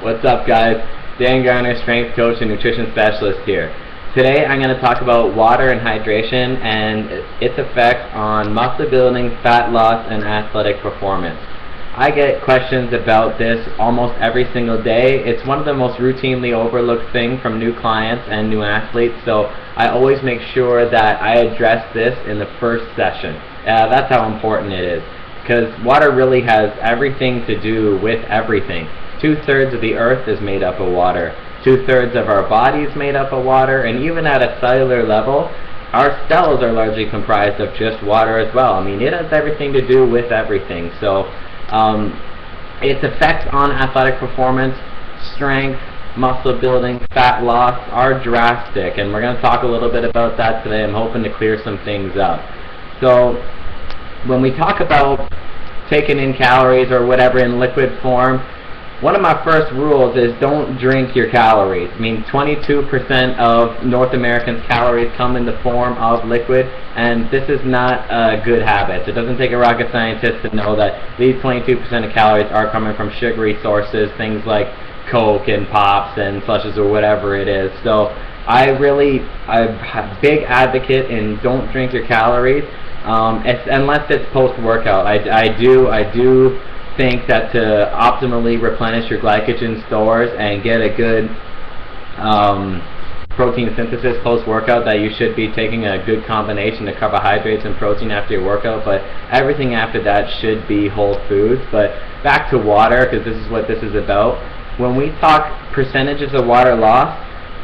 What's up, guys? Dan Garner, strength coach and nutrition specialist here. Today I'm going to talk about water and hydration and its effects on muscle building, fat loss, and athletic performance. I get questions about this almost every single day. It's one of the most routinely overlooked things from new clients and new athletes, so I always make sure that I address this in the first session. That's how important it is, because water really has everything to do with everything. 2/3 of the earth is made up of water. 2/3 of our body is made up of water, and even at a cellular level, our cells are largely comprised of just water as well. I mean, it has everything to do with everything. So its effects on athletic performance, strength, muscle building, fat loss are drastic, and we're going to talk a little bit about that today. I'm hoping to clear some things up. So when we talk about taking in calories or whatever in liquid form, one of my first rules is don't drink your calories. I mean, 22% of North Americans' calories come in the form of liquid, and this is not a good habit. It doesn't take a rocket scientist to know that these 22% of calories are coming from sugary sources, things like Coke and Pops and slushes or whatever it is. So I'm a big advocate in don't drink your calories, unless it's post-workout. I do think that to optimally replenish your glycogen stores and get a good protein synthesis post-workout, that you should be taking a good combination of carbohydrates and protein after your workout, but everything after that should be whole foods. But back to water, because this is what this is about. When we talk percentages of water loss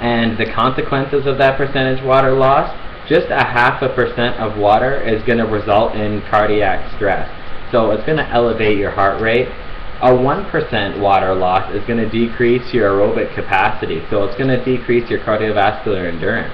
and the consequences of that percentage water loss, just 0.5% of water is going to result in cardiac stress. So it's going to elevate your heart rate. A 1% water loss is going to decrease your aerobic capacity. So it's going to decrease your cardiovascular endurance.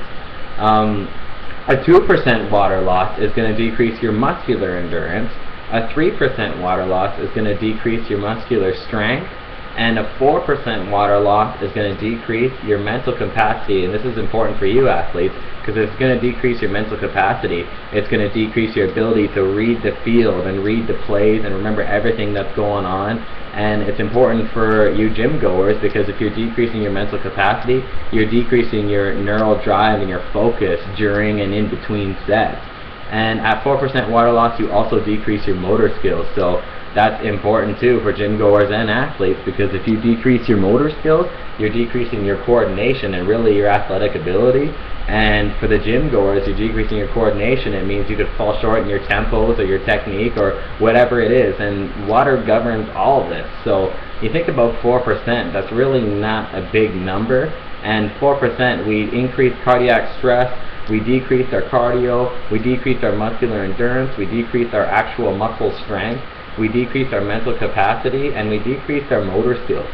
A 2% water loss is going to decrease your muscular endurance. A 3% water loss is going to decrease your muscular strength. And a 4% water loss is going to decrease your mental capacity. And this is important for you athletes, because it's going to decrease your mental capacity. It's going to decrease your ability to read the field and read the plays and remember everything that's going on. And it's important for you gym goers, because if you're decreasing your mental capacity, you're decreasing your neural drive and your focus during and in between sets. And at 4% water loss, you also decrease your motor skills. So that's important too for gym goers and athletes, because if you decrease your motor skills, you're decreasing your coordination and really your athletic ability. And for the gym goers, you're decreasing your coordination. It means you could fall short in your tempos or your technique or whatever it is. And water governs all of this. So you think about 4%, that's really not a big number. And 4%, we increase cardiac stress, we decrease our cardio, we decrease our muscular endurance, we decrease our actual muscle strength, we decrease our mental capacity, and we decrease our motor skills.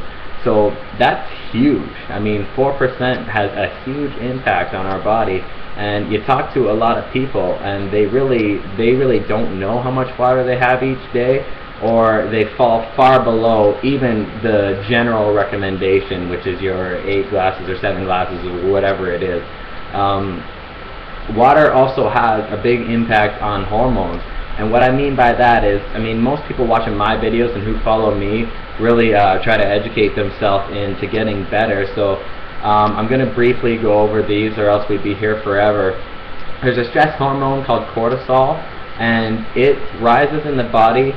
So that's huge. I mean, 4% has a huge impact on our body. And you talk to a lot of people, and they really don't know how much water they have each day, or they fall far below even the general recommendation, which is your 8 glasses or 7 glasses or whatever it is. Water also has a big impact on hormones. And what I mean by that is, I mean, most people watching my videos and who follow me really try to educate themselves into getting better. So I'm going to briefly go over these, or else we'd be here forever. There's a stress hormone called cortisol, and it rises in the body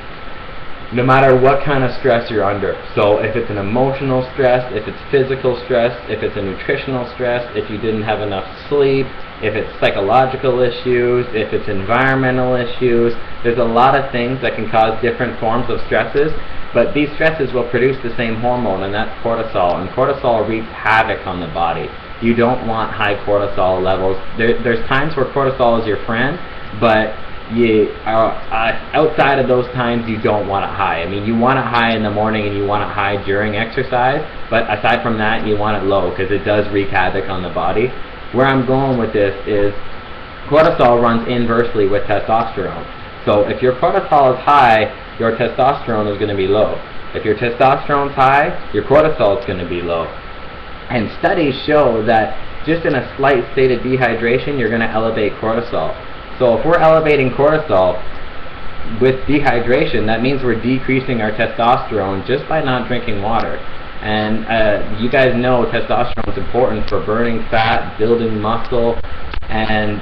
no matter what kind of stress you're under. So if it's an emotional stress, if it's physical stress, if it's a nutritional stress, if you didn't have enough sleep, if it's psychological issues, if it's environmental issues, there's a lot of things that can cause different forms of stresses, but these stresses will produce the same hormone, and that's cortisol. And cortisol wreaks havoc on the body. You don't want high cortisol levels. There's times where cortisol is your friend, but outside of those times, you don't want it high. I mean, you want it high in the morning and you want it high during exercise, but aside from that, you want it low, because it does wreak havoc on the body. Where I'm going with this is cortisol runs inversely with testosterone. So if your cortisol is high, your testosterone is going to be low. If your testosterone is high, your cortisol is going to be low. And studies show that just in a slight state of dehydration, you're going to elevate cortisol. So if we're elevating cortisol with dehydration, that means we're decreasing our testosterone just by not drinking water. And you guys know testosterone is important for burning fat, building muscle, and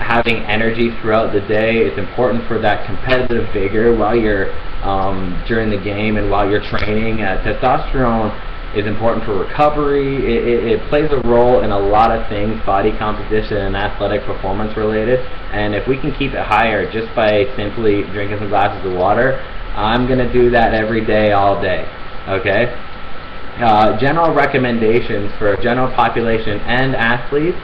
having energy throughout the day. It's important for that competitive vigor while you're during the game and while you're training. Testosterone is important for recovery. It plays a role in a lot of things, body composition and athletic performance related. And if we can keep it higher just by simply drinking some glasses of water, I'm going to do that every day, all day. Okay? General recommendations for general population and athletes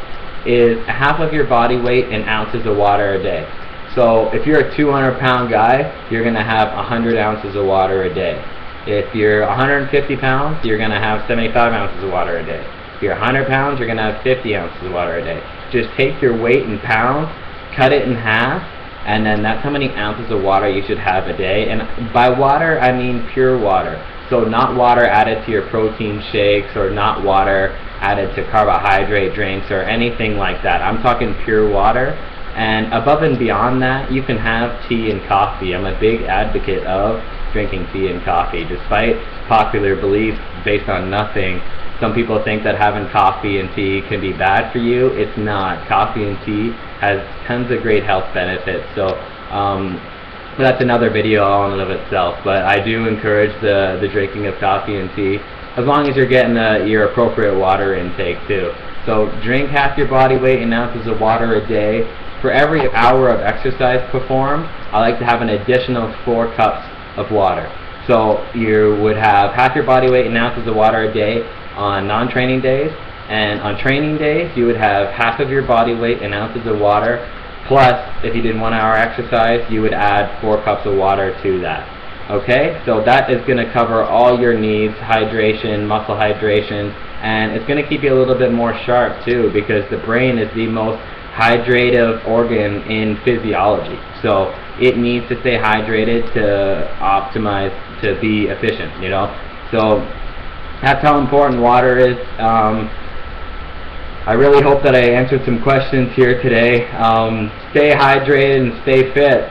is half of your body weight in ounces of water a day. So if you're a 200-pound guy, you're going to have 100 ounces of water a day. If you're 150 pounds, you're going to have 75 ounces of water a day. If you're 100 pounds, you're going to have 50 ounces of water a day. Just take your weight in pounds, cut it in half, and then that's how many ounces of water you should have a day. And by water, I mean pure water. So not water added to your protein shakes, or not water added to carbohydrate drinks or anything like that. I'm talking pure water. And above and beyond that, you can have tea and coffee. I'm a big advocate of drinking tea and coffee. Despite popular belief based on nothing, some people think that having coffee and tea can be bad for you. It's not. Coffee and tea has tons of great health benefits. So that's another video all in and of itself. But I do encourage the drinking of coffee and tea, as long as you're getting your appropriate water intake too. So drink half your body weight in ounces of water a day. For every hour of exercise performed, I like to have an additional 4 cups of water. So you would have half your body weight in ounces of water a day on non-training days, and on training days you would have half of your body weight in ounces of water, plus if you did 1 hour exercise, you would add 4 cups of water to that. Okay, so that is going to cover all your needs: hydration, muscle hydration, and it's going to keep you a little bit more sharp too, because the brain is the most hydrative organ in physiology. So it needs to stay hydrated to optimize, to be efficient, you know. So that's how important water is. I really hope that I answered some questions here today. Stay hydrated and stay fit.